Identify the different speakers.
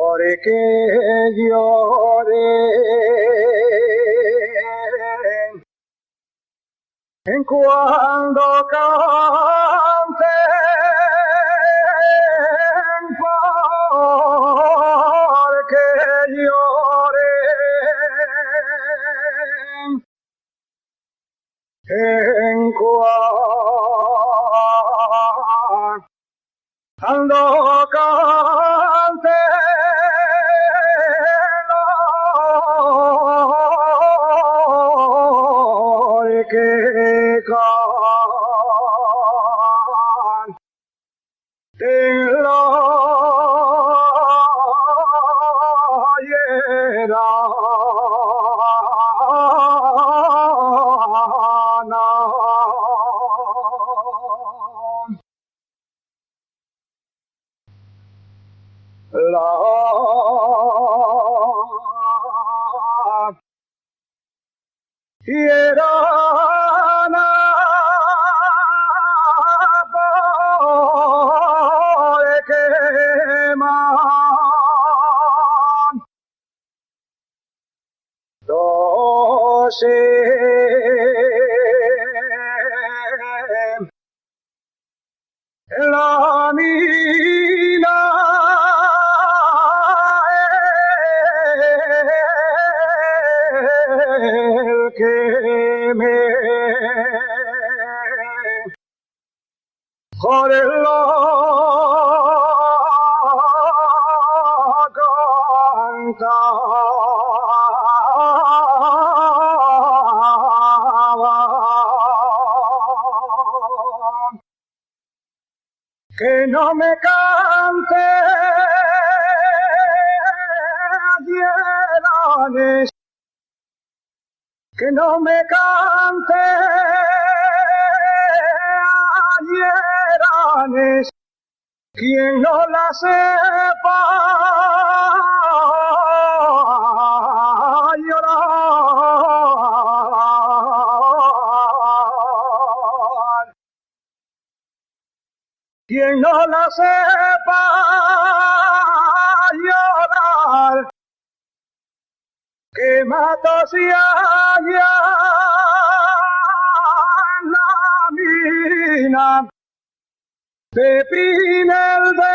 Speaker 1: porque lloré en cuando canten, porque lloré en cuando canten. Que canten la hierana por quemar la mina el que me jode la cantaba. Que no me cante Dielanes, que no me cante Dielanes, quien no la sepa llorar. Quien no la sepa llorar, que mato si haya la mina de Pinel de